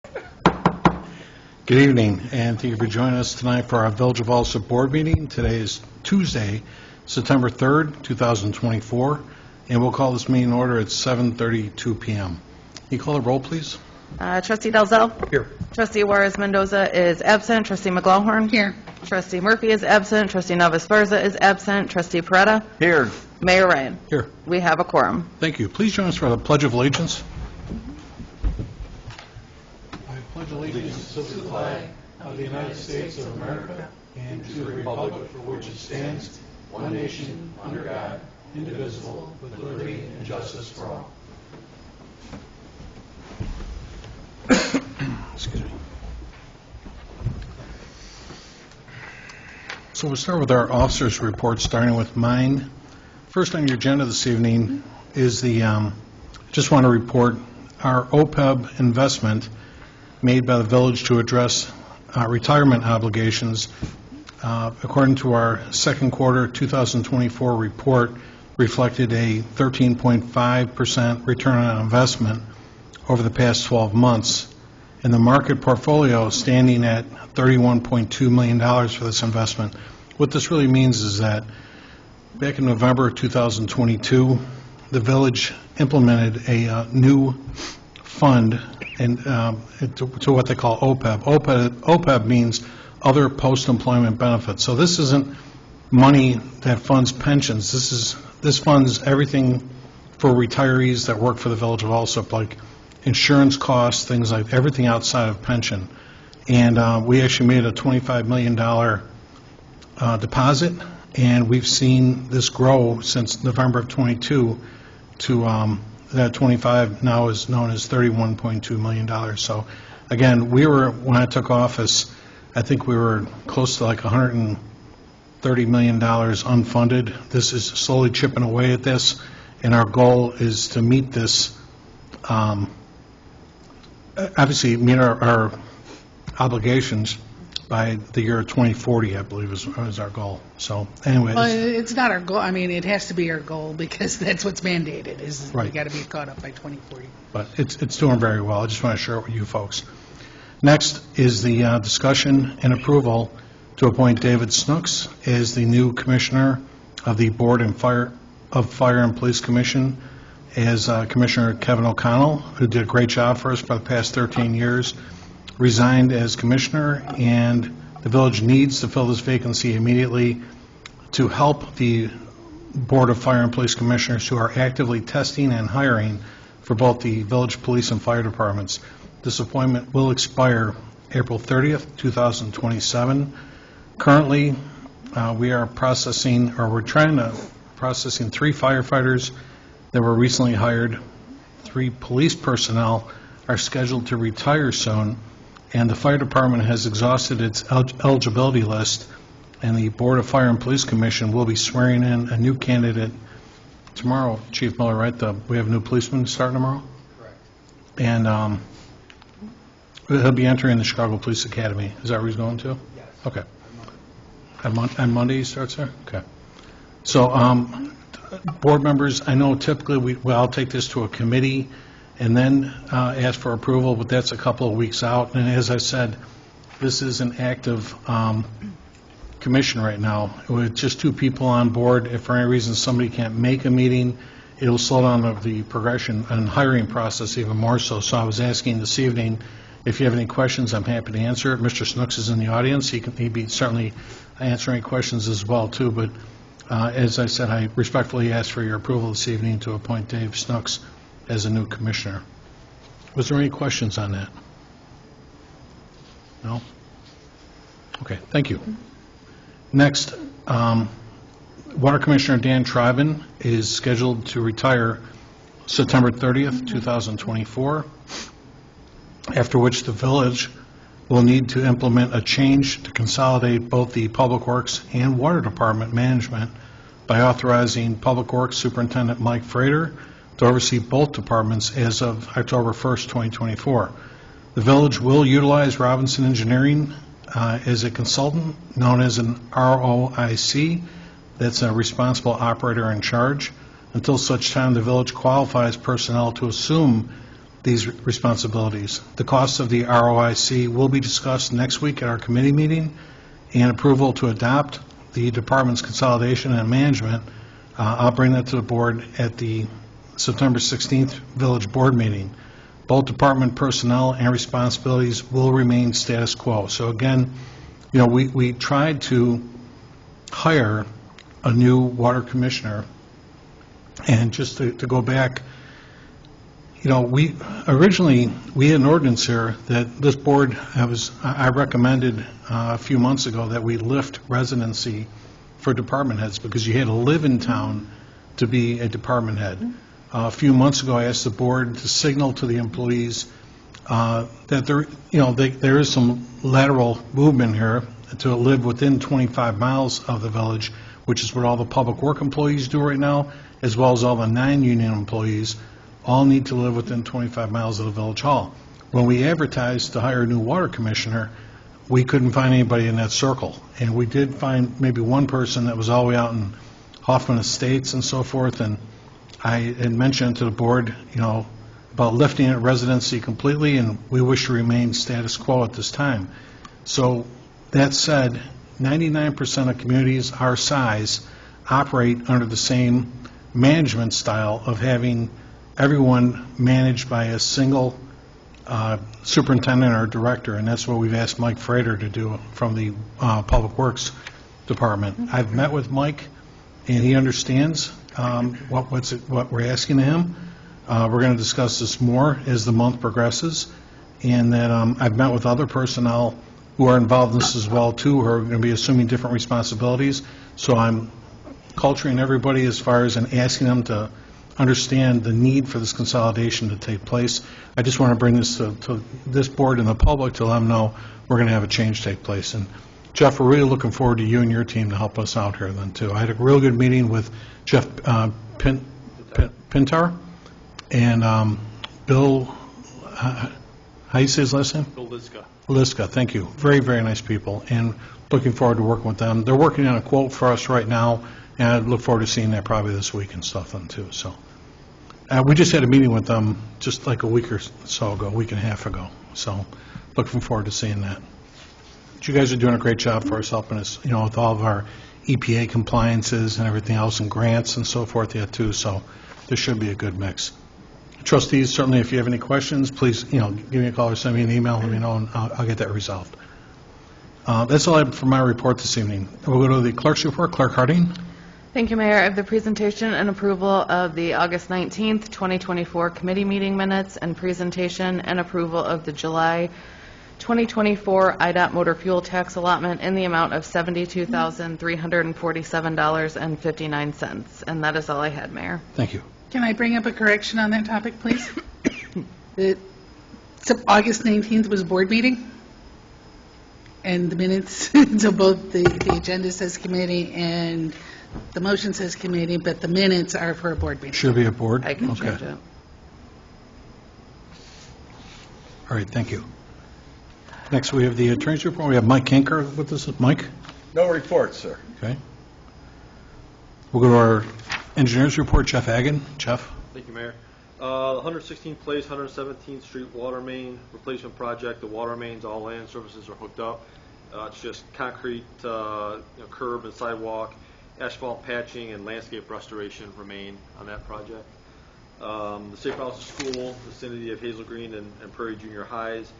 Good evening, and thank you for joining us tonight for our Village of Alsip Board meeting. Today is Tuesday, September 3rd, 2024, and we'll call this meeting in order at 7:32 p.m. Can you call the roll, please? Trustee Dalzell? Here. Trustee Juarez Mendoza is absent. Trustee McLaughlin? Here. Trustee Murphy is absent. Trustee Navas Barza is absent. Trustee Peretta? Here. Mayor Ryan? Here. We have a quorum. Thank you. Please join us for the Pledge of Allegiance. I pledge allegiance to the flag of the United States of America and to the republic for which it stands, one nation, under God, indivisible, with liberty and justice for all. Excuse me. So we'll start with our officers' report, starting with mine. First on your agenda this evening is the, just want to report our OPEB investment made by the village to address retirement obligations. According to our second quarter 2024 report, reflected a 13.5% return on investment over the past 12 months, and the market portfolio standing at $31.2 million for this investment. What this really means is that back in November 2022, the village implemented a new fund and to what they call OPEB. OPEB means other post-employment benefits. So this isn't money that funds pensions. This funds everything for retirees that work for the village of Alsip, like insurance costs, things like everything outside of pension. And we actually made a $25 million deposit, and we've seen this grow since November of 22 to that 25 now is known as $31.2 million. So again, when I took office, I think we were close to like $130 million unfunded. This is slowly chipping away at this, and our goal is to meet this, obviously meet our obligations by the year 2040, I believe is our goal. So anyways. Well, it's not our goal. I mean, it has to be our goal because that's what's mandated, is Right. We got to be caught up by 2040. But it's doing very well. I just want to share it with you folks. Next is the discussion and approval to appoint David Snooks as the new commissioner of the Board of Fire and Police Commission, as Commissioner Kevin O'Connell, who did a great job for us for the past 13 years, resigned as commissioner, and the village needs to fill this vacancy immediately to help the Board of Fire and Police Commissioners who are actively testing and hiring for both the village police and fire departments. This appointment will expire April 30th, 2027. Currently, we are processing 3 firefighters that were recently hired. 3 police personnel are scheduled to retire soon, and the fire department has exhausted its eligibility list, and the Board of Fire and Police Commission will be swearing in a new candidate tomorrow. Chief Miller, right? We have a new policeman starting tomorrow? Correct. And he'll be entering the Chicago Police Academy. Is that where he's going to? Yes. Okay. On Monday he starts there? Okay. So, board members, I know typically I'll take this to a committee and then ask for approval, but that's a couple of weeks out. And as I said, this is an active commission right now with just 2 people on board. If for any reason somebody can't make a meeting, it'll slow down the progression and hiring process even more so. So I was asking this evening, if you have any questions, I'm happy to answer it. Mr. Snooks is in the audience. He'd be certainly answering questions as well, too. But as I said, I respectfully ask for your approval this evening to appoint Dave Snooks as a new commissioner. Was there any questions on that? No? Okay, thank you. Next, Water Commissioner Dan Triben is scheduled to retire September 30th, 2024, after which the village will need to implement a change to consolidate both the Public Works and Water Department management by authorizing Public Works Superintendent Mike Frater to oversee both departments as of October 1st, 2024. The village will utilize Robinson Engineering as a consultant, known as an ROIC, that's a responsible operator in charge, until such time the village qualifies personnel to assume these responsibilities. The costs of the ROIC will be discussed next week at our committee meeting, and approval to adopt the department's consolidation and management. I'll bring that to the board at the September 16th village board meeting. Both department personnel and responsibilities will remain status quo. So again, we tried to hire a new water commissioner, and just to go back, we originally had an ordinance here that this board I recommended a few months ago that we lift residency for department heads because you had to live in town to be a department head. A few months ago, I asked the board to signal to the employees that there is some lateral movement here to live within 25 miles of the village, which is what all the public work employees do right now, as well as all the non-union employees, all need to live within 25 miles of the village hall. When we advertised to hire a new water commissioner, we couldn't find anybody in that circle. And we did find maybe one person that was all the way out in Hoffman Estates and so forth, and I had mentioned to the board, about lifting it residency completely, and we wish to remain status quo at this time. So that said, 99% of communities our size operate under the same management style of having everyone managed by a single superintendent or director, and that's what we've asked Mike Frater to do from the Public Works Department. I've met with Mike, and he understands what we're asking of him. We're going to discuss this more as the month progresses, and that I've met with other personnel who are involved in this as well, too, who are going to be assuming different responsibilities. So I'm culturing everybody as far as and asking them to understand the need for this consolidation to take place. I just want to bring this to this board and the public to let them know we're going to have a change take place. And Jeff, we're really looking forward to you and your team to help us out here then too. I had a real good meeting with Jeff Pintar and Bill, how do you say his last name? Bill Liska. Liska, thank you. Very, very nice people, and looking forward to working with them. They're working on a quote for us right now, and I look forward to seeing that probably this week and stuff then too. So we just had a meeting with them just like a week or so ago, a week and a half ago. So looking forward to seeing that. But you guys are doing a great job for us, helping us, with all of our EPA compliances and everything else, and grants and so forth yet too. So this should be a good mix. Trustees, certainly if you have any questions, please, give me a call or send me an email, let me know, and I'll get that resolved. That's all I have for my report this evening. We'll go to the clerk's report. Clerk Harding. Thank you, Mayor. I have the presentation and approval of the August 19th, 2024 committee meeting minutes and presentation and approval of the July 2024 IDOT motor fuel tax allotment in the amount of $72,347.59. And that is all I had, Mayor. Thank you. Can I bring up a correction on that topic, please? August 19th was board meeting, and the minutes, so both the agenda says committee and the motion says committee, but the minutes are for a board meeting. Should be a board? I can Okay. change it. All right, thank you. Next, we have the attorney's report. We have Mike Kanker with us. Mike? No report, sir. Okay. We'll go to our engineer's report. Jeff Hagan. Jeff? Thank you, Mayor. 116th Place, 117th Street water main replacement project. The water mains, all land services are hooked up. It's just concrete, curb and sidewalk, asphalt patching, and landscape restoration remain on that project. The Safe House School, vicinity of Hazel Green and Prairie Junior Highs.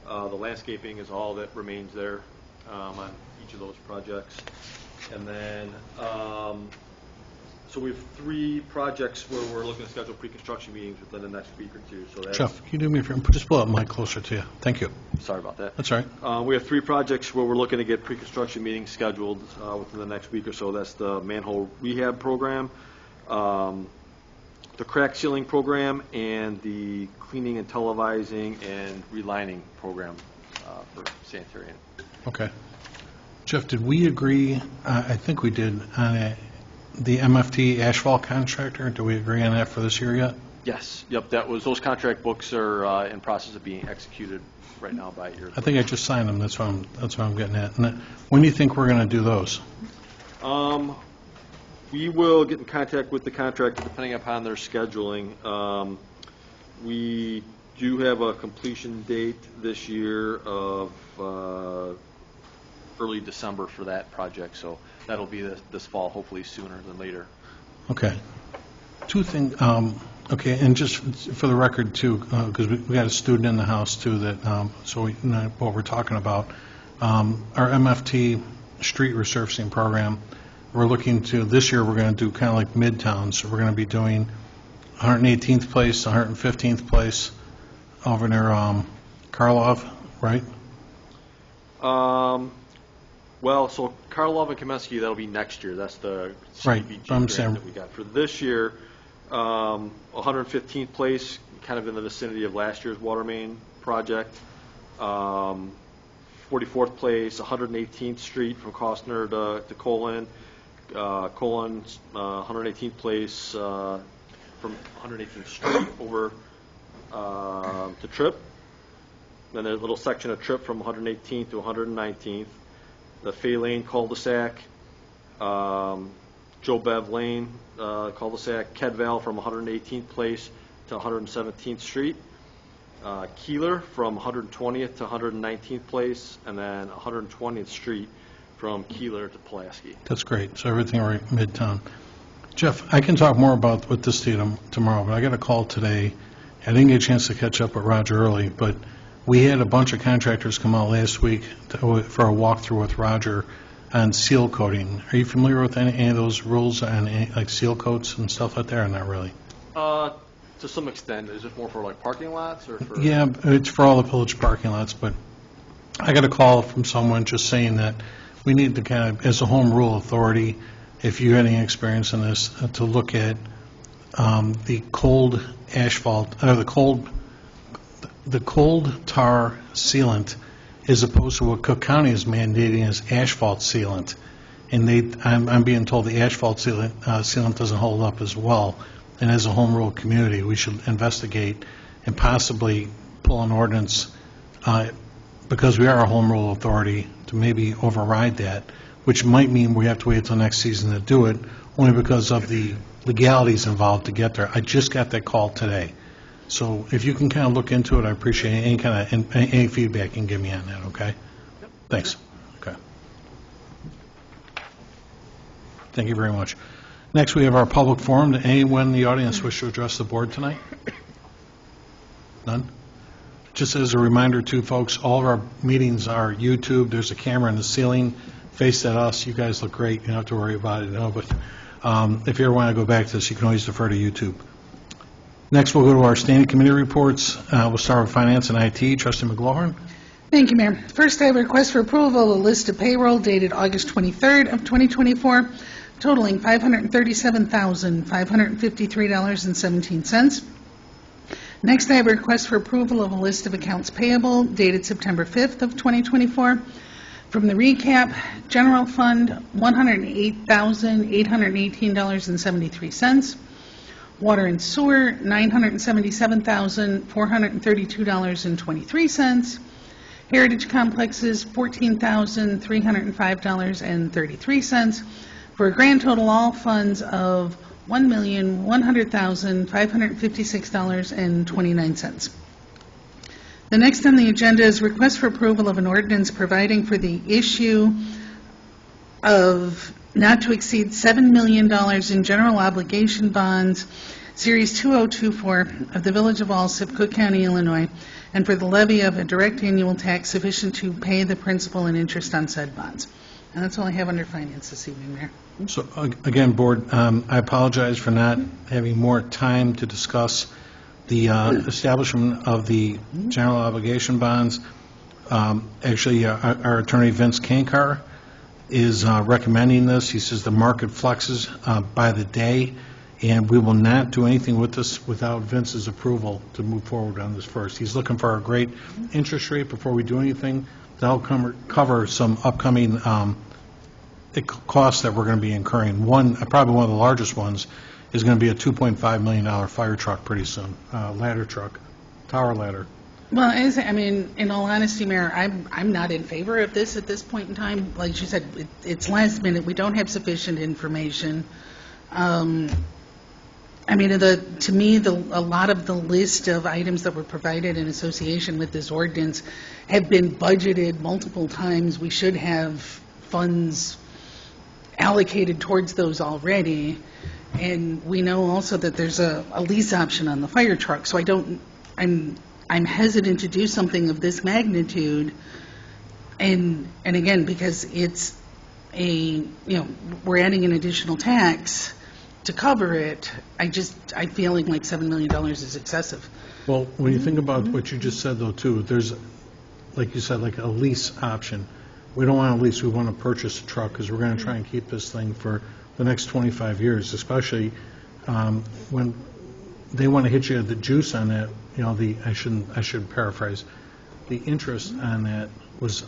The landscaping is all that remains there on each of those projects. And then, so we have 3 projects where we're looking to schedule pre-construction meetings within the next week or two. So that's, Jeff, can you do me a favor? Just pull that mic closer to you. Thank you. sorry about that. That's all right. We have 3 projects where we're looking to get pre-construction meetings scheduled within the next week or so. That's the manhole rehab program, the crack sealing program, and the cleaning and televising and relining program for sanitary. Okay. Jeff, did we agree, I think we did, on the MFT asphalt contractor? Do we agree on that for this year yet? Yes, yep, those contract books are in process of being executed right now by your. I think I just signed them. That's what I'm getting at. And when do you think we're going to do those? We will get in contact with the contractor depending upon their scheduling. We do have a completion date this year of early December for that project, so that'll be this fall, hopefully sooner than later. Okay. Two things, okay, and just for the record, too, because we got a student in the house, too, that, so we know what we're talking about. Our MFT street resurfacing program, we're looking to, this year, we're going to do kind of like Midtown, so we're going to be doing 118th Place, 115th Place, over near Karlov, right? Well, so Karlov and Kamensky, that'll be next year. That's the Right, CDBG I'm grant saying- that we got. For this year, 115th Place, kind of in the vicinity of last year's water main project. 44th Place, 118th Street from Costner to Colon. Colon's 118th Place from 118th Street over to Tripp. Then there's a little section of Tripp from 118th to 119th. The Fay Lane cul-de-sac, Joe Bev Lane cul-de-sac, Kedval from 118th Place to 117th Street, Keeler from 120th to 119th Place, and then 120th Street from Keeler to Pulaski. That's great, so everything right Midtown. Jeff, I can talk more about with this to you tomorrow, but I got a call today. I didn't get a chance to catch up with Roger early, but we had a bunch of contractors come out last week for a walkthrough with Roger on seal coating. Are you familiar with any of those rules on like seal coats and stuff like that, or not really? To some extent. Is it more for like parking lots or for? Yeah, it's for all the village parking lots, but I got a call from someone just saying that we need to kind of, as a home rule authority, if you had any experience in this, to look at the cold asphalt, or the cold tar sealant, as opposed to what Cook County is mandating as asphalt sealant. And I'm being told the asphalt sealant doesn't hold up as well. And as a home rule community, we should investigate and possibly pull an ordinance, because we are a home rule authority, to maybe override that, which might mean we have to wait until next season to do it, only because of the legalities involved to get there. I just got that call today. So if you can kind of look into it, I appreciate any feedback you can give me on that, okay? Yep. Thanks. Okay. Thank you very much. Next, we have our public forum. Does anyone in the audience wish to address the board tonight? None? Just as a reminder to folks, all of our meetings are YouTube. There's a camera in the ceiling. Face at us. You guys look great. You don't have to worry about it, but if you ever want to go back to this, you can always defer to YouTube. Next, we'll go to our standing committee reports. We'll start with Finance and IT. Trustee McGlohan. Thank you, Mayor. First, I have a request for approval of a list of payroll dated August 23rd of 2024, totaling $537,553.17. Next, I have a request for approval of a list of accounts payable dated September 5th of 2024. From the recap, General Fund, $108,818.73. Water and Sewer, $977,432.23. Heritage Complexes, $14,305.33, for a grand total all funds of $1,100,556.29. The next on the agenda is request for approval of an ordinance providing for the issue of not to exceed $7 million in general obligation bonds, Series 2024 of the Village of Alsip, Cook County, Illinois, and for the levy of a direct annual tax sufficient to pay the principal and interest on said bonds. And that's all I have under finance this evening, Mayor. So, again, Board, I apologize for not having more time to discuss the establishment of the general obligation bonds. Actually, our attorney, Vince Kankar, is recommending this. He says the market flexes by the day, and we will not do anything with this without Vince's approval to move forward on this first. He's looking for a great interest rate before we do anything. That'll cover some upcoming costs that we're going to be incurring. Probably one of the largest ones is going to be a $2.5 million fire truck pretty soon, ladder truck, tower ladder. Well, in all honesty, Mayor, I'm not in favor of this at this point in time. Like you said, it's last minute. We don't have sufficient information. I mean, to me, a lot of the list of items that were provided in association with this ordinance have been budgeted multiple times. We should have funds allocated towards those already. And we know also that there's a lease option on the fire truck. So I'm hesitant to do something of this magnitude. And again, because it's we're adding an additional tax to cover it, I feeling like $7 million is excessive. Well, when you think about what you just said, though, too, there's, like you said, like a lease option. We don't want a lease, we want to purchase a truck, because we're going to try and keep this thing for the next 25 years, especially when they want to hit you the juice on that, I should paraphrase, the interest on that was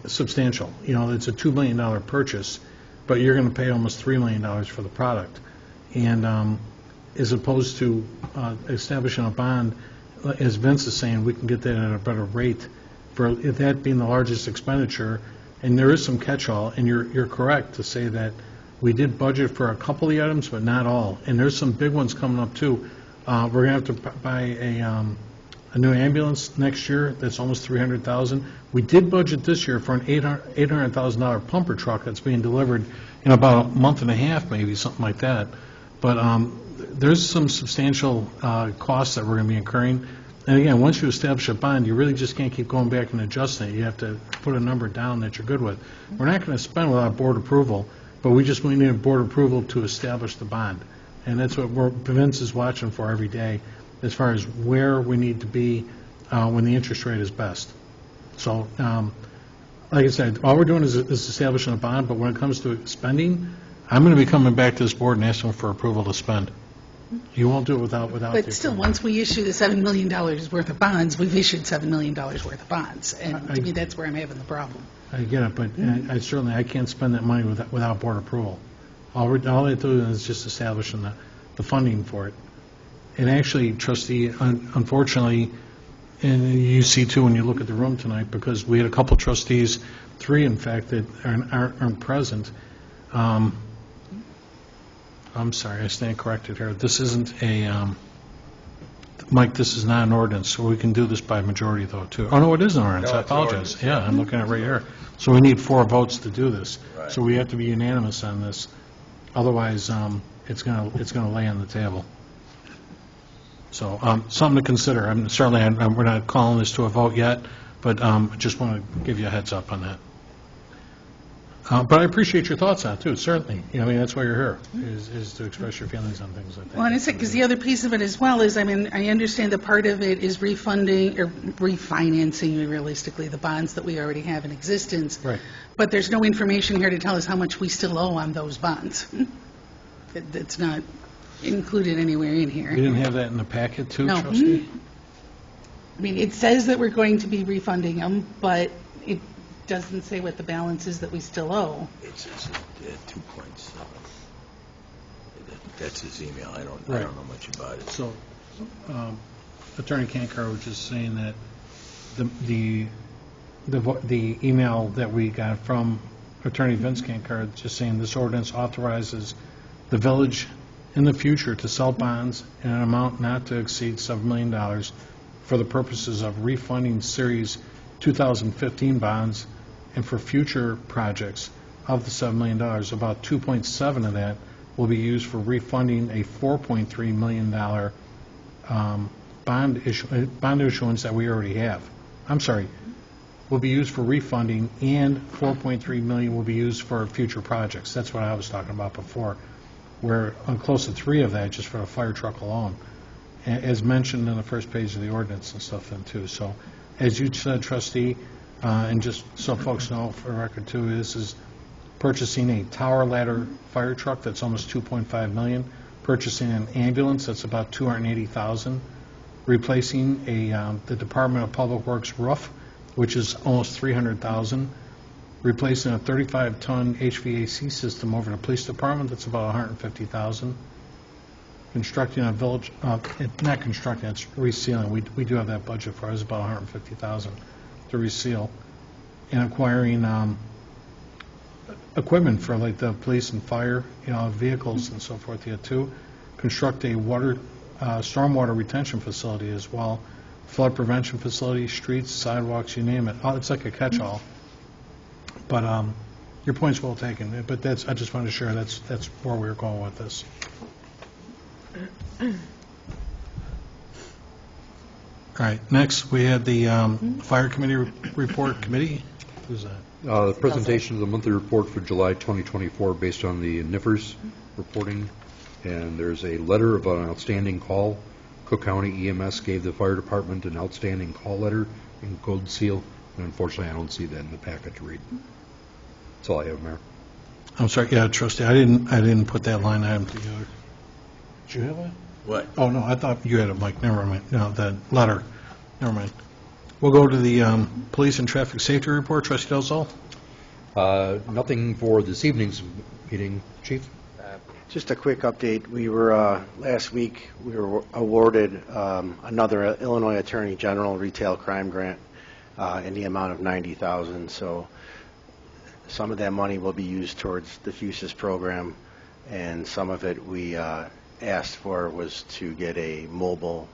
substantial. It's a $2 million purchase, but you're going to pay almost $3 million for the product. And as opposed to establishing a bond, as Vince is saying, we can get that at a better rate for that being the largest expenditure. And there is some catch-all, and you're correct to say that we did budget for a couple of the items, but not all. And there's some big ones coming up, too. We're going to have to buy a new ambulance next year. That's almost $300,000. We did budget this year for an $800,000 pumper truck that's being delivered in about a month and a half, maybe, something like that. But there's some substantial costs that we're going to be incurring. And again, once you establish a bond, you really just can't keep going back and adjusting it. You have to put a number down that you're good with. We're not going to spend without board approval, but we need board approval to establish the bond. And that's what Vince is watching for every day, as far as where we need to be when the interest rate is best. So, like I said, all we're doing is establishing a bond, but when it comes to spending, I'm going to be coming back to this board and asking for approval to spend. You won't do it without But still, once we issue the $7 million worth of bonds, we've issued $7 million worth of bonds. And to me, that's where I'm having the problem. I get it, but I can't spend that money without board approval. All I do is just establishing the funding for it. And actually, trustee, unfortunately, and you see too when you look at the room tonight, because we had a couple trustees, 3 in fact, that aren't present. I'm sorry, I stand corrected here. This isn't Mike, this is not an ordinance, so we can do this by majority, though, too. Oh, no, it is an ordinance. I apologize. Yeah, I'm looking at it right here. So we need 4 votes to do this. Right. So we have to be unanimous on this. Otherwise, it's going to lay on the table. So something to consider. We're not calling this to a vote yet, but I just want to give you a heads up on that. But I appreciate your thoughts on it, too, certainly. That's why you're here, is to express your feelings on things like that. Well, and it's because the other piece of it as well is, I understand that part of it is refunding or refinancing, realistically, the bonds that we already have in existence. Right. But there's no information here to tell us how much we still owe on those bonds. It's not included anywhere in here. You didn't have that in the packet, too, No. trustee? It says that we're going to be refunding them, but it doesn't say what the balance is that we still owe. It says 2.7. That's his email. I don't Right. know much about it. So, Attorney Kankar was just saying that the email that we got from Attorney Vince Kankar, just saying this ordinance authorizes the village in the future to sell bonds in an amount not to exceed $7 million for the purposes of refunding Series 2015 bonds and for future projects of the $7 million. About 2.7 of that will be used for refunding a $4.3 million bond issuance that we already have. I'm sorry, will be used for refunding, and $4.3 million will be used for future projects. That's what I was talking about before, where close to 3 of that just for a fire truck alone, as mentioned in the first page of the ordinance and stuff then too. So, as you said, trustee, and just so folks know for the record too, this is purchasing a tower ladder fire truck that's almost $2.5 million, purchasing an ambulance that's about $280,000, replacing the Department of Public Works roof, which is almost $300,000, replacing a 35-ton HVAC system over the police department, that's about $150,000, constructing a village, not constructing, it's resealing. We do have that budget for it. It's about $150,000 to reseal, and acquiring equipment for like the police and fire, vehicles and so forth here too. construct a stormwater retention facility as well, flood prevention facility, streets, sidewalks, you name it. It's like a catch-all. But your point's well taken, but I just wanted to share, that's where we were going with this. All right, next, we had the Fire Committee report committee. Who's that? The presentation of the monthly report for July 2024 based on the NIFRS reporting, and there's a letter of an outstanding call. Cook County EMS gave the fire department an outstanding call letter in gold seal, and unfortunately I don't see that in the packet to read. That's all I have, Mayor. I'm sorry, yeah, trustee, I didn't put that line item together. Did you have it? What? Oh, no, I thought you had it, Mike, never mind, no, that letter, never mind. We'll go to the police and traffic safety report, trustee Del Sol. Nothing for this evening's meeting, Chief. Just a quick update. We were, last week, we were awarded another Illinois Attorney General retail crime grant in the amount of $90,000. So some of that money will be used towards the FUSIS program, and some of it we asked for was to get a mobile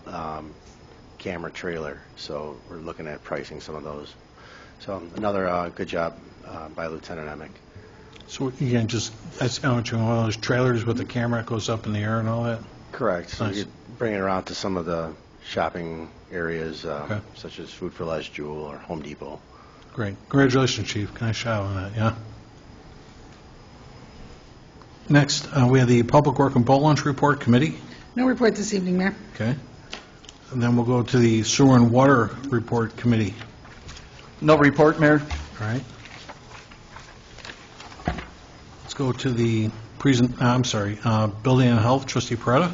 camera trailer. So we're looking at pricing some of those. So another good job by Lieutenant Emick. So again, just, that's how much, one of those trailers with the camera that goes up in the air and all that? Correct. So Nice. you bring it around to some of the shopping areas, Okay. such as Food for Less, Jewel, or Home Depot. Great. Congratulations, Chief. Can I shout on that, yeah? Next, we have the Public Work and Boat Launch Report Committee. No report this evening, Mayor. Okay. And then we'll go to the Sewer and Water Report Committee. No report, Mayor. All right. Let's go to the Building and Health, trustee Peretta.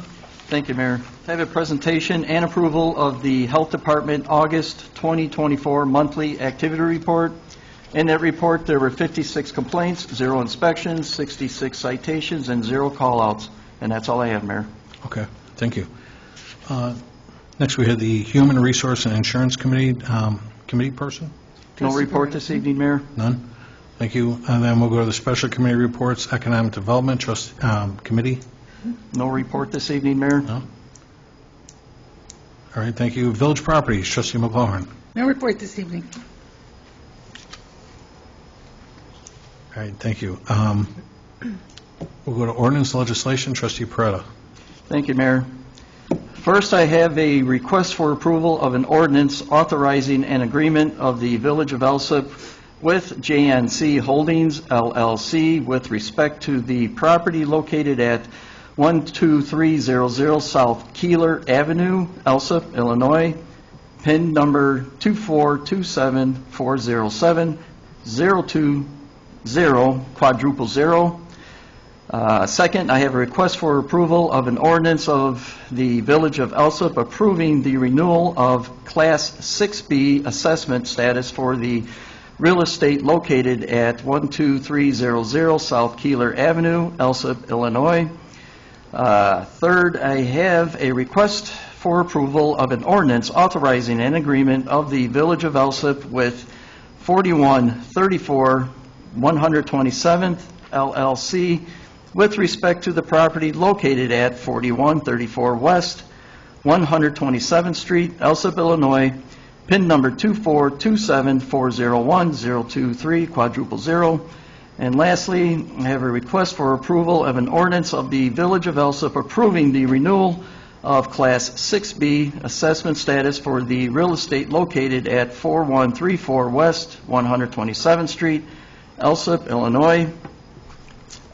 Thank you, Mayor. I have a presentation and approval of the Health Department August 2024 monthly activity report. In that report, there were 56 complaints, 0 inspections, 66 citations, and 0 call-outs. And that's all I have, Mayor. Okay, thank you. Next, we have the Human Resource and Insurance Committee, committee person? No report this evening, Mayor. None? Thank you. And then we'll go to the Special Committee Reports, Economic Development Trust Committee. No report this evening, Mayor. No? All right, thank you. Village Properties, trustee McLaurin. No report this evening. All right, thank you. We'll go to Ordinance Legislation, trustee Peretta. Thank you, Mayor. First, I have a request for approval of an ordinance authorizing an agreement of the Village of Alsip with JNC Holdings, LLC, with respect to the property located at 12300 South Keeler Avenue, Alsip, Illinois, PIN number 2427407-020, quadruple 0. Second, I have a request for approval of an ordinance of the Village of Alsip approving the renewal of Class 6B assessment status for the real estate located at 12300 South Keeler Avenue, Alsip, Illinois. Third, I have a request for approval of an ordinance authorizing an agreement of the Village of Alsip with 4134 127th LLC with respect to the property located at 4134 West 127th Street, Alsip, Illinois, PIN number 2427401-023, quadruple 0. And lastly, I have a request for approval of an ordinance of the Village of Alsip approving the renewal of Class 6B assessment status for the real estate located at 4134 West 127th Street, Alsip, Illinois.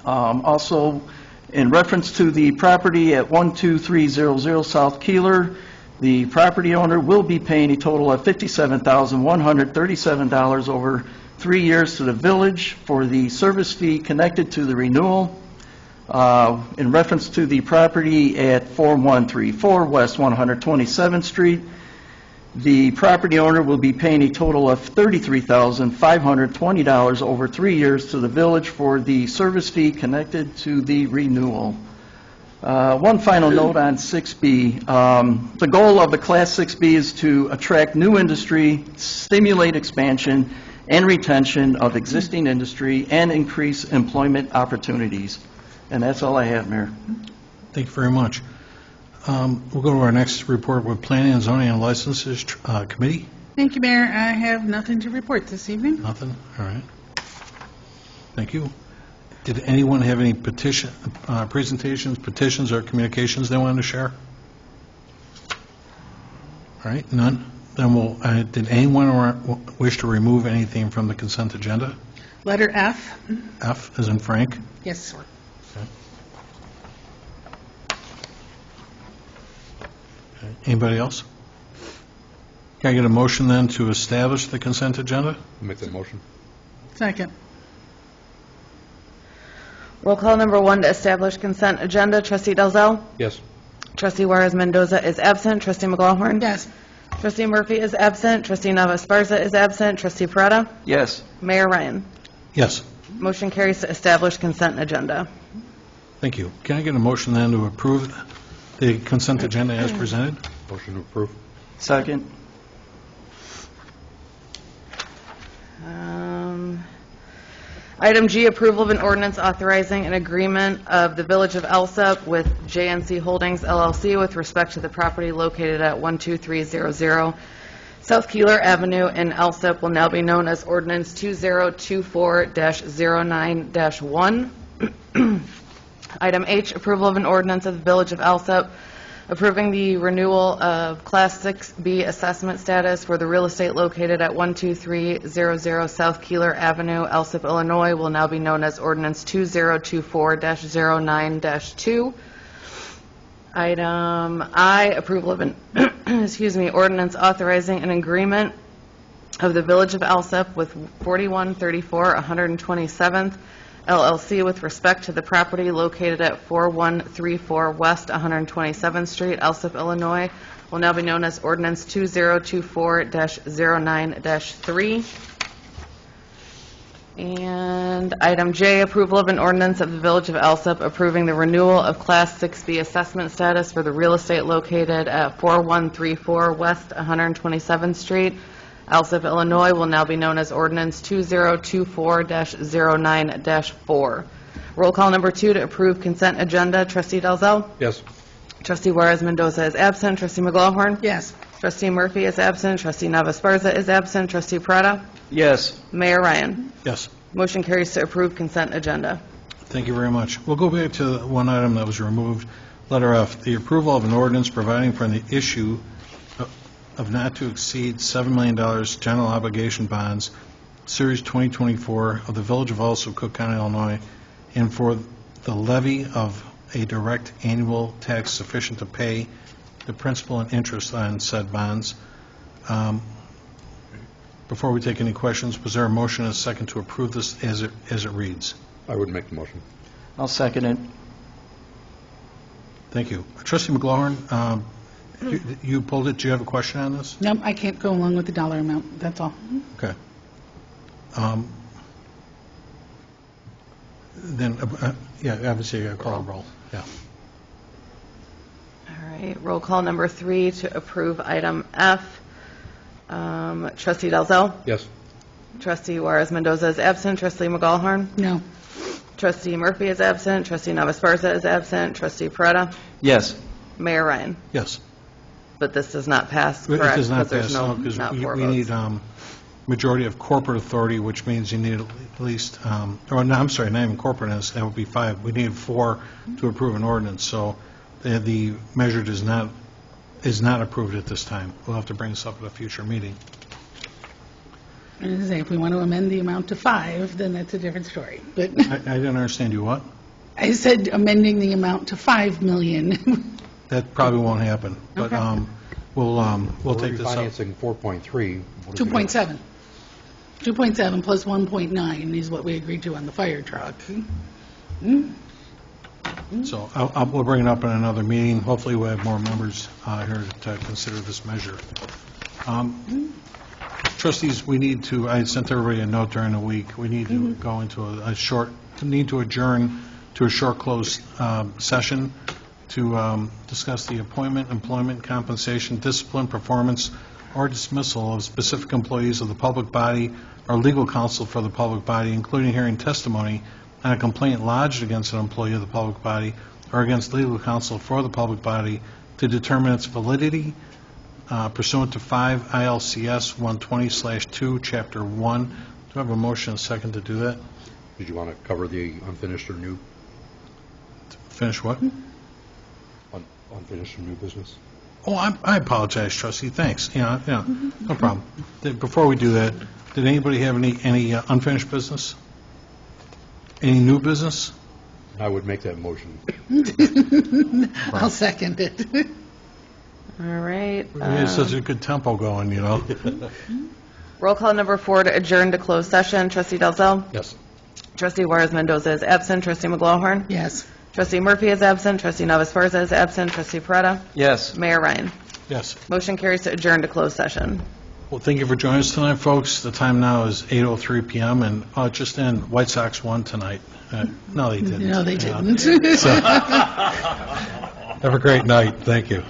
Also, in reference to the property at 12300 South Keeler, the property owner will be paying a total of $57,137 over 3 years to the village for the service fee connected to the renewal. In reference to the property at 4134 West 127th Street, the property owner will be paying a total of $33,520 over 3 years to the village for the service fee connected to the renewal. One final note on 6B. The goal of the Class 6B is to attract new industry, stimulate expansion and retention of existing industry, and increase employment opportunities. And that's all I have, Mayor. Thank you very much. We'll go to our next report with Planning and Zoning and Licenses Committee. Thank you, Mayor. I have nothing to report this evening. Nothing? All right. Thank you. Did anyone have any presentations, petitions, or communications they wanted to share? All right, none? Then did anyone wish to remove anything from the consent agenda? Letter F. F as in Frank. Yes, sir. Okay. Anybody else? Can I get a motion then to establish the consent agenda? Make that motion. Second. Roll call number 1 to establish consent agenda. Trustee Dalzell? Yes. Trustee Juarez Mendoza is absent. Trustee McGawhorn? Yes. Trustee Murphy is absent. Trustee Nava Esparza is absent. Trustee Peretta? Yes. Mayor Ryan? Yes. Motion carries to establish consent agenda. Thank you. Can I get a motion then to approve the consent agenda as presented? Motion to approve. Second. Item G, approval of an ordinance authorizing an agreement of the Village of Alsip with JNC Holdings LLC with respect to the property located at 12300 South Keeler Avenue in Alsip will now be known as Ordinance 2024-09-1. Item H, approval of an ordinance of the Village of Alsip approving the renewal of Class 6B assessment status for the real estate located at 12300 South Keeler Avenue, Alsip, Illinois, will now be known as Ordinance 2024-09-2. Item I, approval of an ordinance authorizing an agreement of the Village of Alsip with 4134 127th LLC with respect to the property located at 4134 West 127th Street, Alsip, Illinois, will now be known as Ordinance 2024-09-3. And item J, approval of an ordinance of the Village of Alsip approving the renewal of Class 6B assessment status for the real estate located at 4134 West 127th Street, Alsip, Illinois, will now be known as Ordinance 2024-09-4. Roll call number 2 to approve consent agenda. Trustee Dalzell? Yes. Trustee Juarez Mendoza is absent. Trustee McGawhorn? Yes. Trustee Murphy is absent. Trustee Nava Esparza is absent. Trustee Peretta? Yes. Mayor Ryan? Yes. Motion carries to approve consent agenda. Thank you very much. We'll go back to one item that was removed, letter F, the approval of an ordinance providing for the issue of not to exceed $7 million general obligation bonds, Series 2024 of the Village of Alsip, Cook County, Illinois, and for the levy of a direct annual tax sufficient to pay the principal and interest on said bonds. Before we take any questions, was there a motion and a second to approve this as it reads? I would make the motion. I'll second it. Thank you. Trustee McGawhorn, you pulled it. Do you have a question on this? No, I can't go along with the dollar amount. That's all. Okay. Then, obviously, you got to call a roll. Yeah. All right, roll call number 3 to approve item F. Trustee Dalzell? Yes. Trustee Juarez Mendoza is absent. Trustee McGawhorn? No. Trustee Murphy is absent. Trustee Nava Esparza is absent. Trustee Peretta? Yes. Mayor Ryan? Yes. But this does not pass, It correct? does not Because pass, there's no, because not we 4 need votes. majority of corporate authority, which means you need at least, or no, I'm sorry, not even corporate, that would be 5. We need 4 to approve an ordinance, so the measure is not approved at this time. We'll have to bring this up at a future meeting. And as I say, if we want to amend the amount to 5, then that's a different story. But I didn't understand you what? I said amending the amount to 5 million. That probably won't happen, but Okay. we'll take this up. Refinancing 4.3. 2.7. 2.7 plus 1.9 is what we agreed to on the fire truck. So we'll bring it up in another meeting. Hopefully we'll have more members here to consider this measure. Trustees, we need to, I sent everybody a note during the week, we need to go into need to adjourn to a short closed session to discuss the appointment, employment, compensation, discipline, performance, or dismissal of specific employees of the public body or legal counsel for the public body, including hearing testimony on a complaint lodged against an employee of the public body or against legal counsel for the public body to determine its validity pursuant to 5 ILCS 120/2, Chapter 1. Do I have a motion and a second to do that? Did you want to cover the unfinished or new, Finish what? unfinished or new business? Oh, I apologize, trustee, thanks. Yeah, no problem. Before we do that, did anybody have any unfinished business? Any new business? I would make that motion. I'll second it. All right. We had such a good tempo going, you know. Roll call number 4 to adjourn to closed session. Trustee Dalzell? Yes. Trustee Juarez Mendoza is absent. Trustee McGlohan? Yes. Trustee Murphy is absent. Trustee Navas Garza is absent. Trustee Peretta? Yes. Mayor Ryan? Yes. Motion carries to adjourn to closed session. Well, thank you for joining us tonight, folks. The time now is 8:03 p.m., and just in, White Sox won tonight. No, they didn't. No, they Yeah. didn't. Have a great night. Thank you.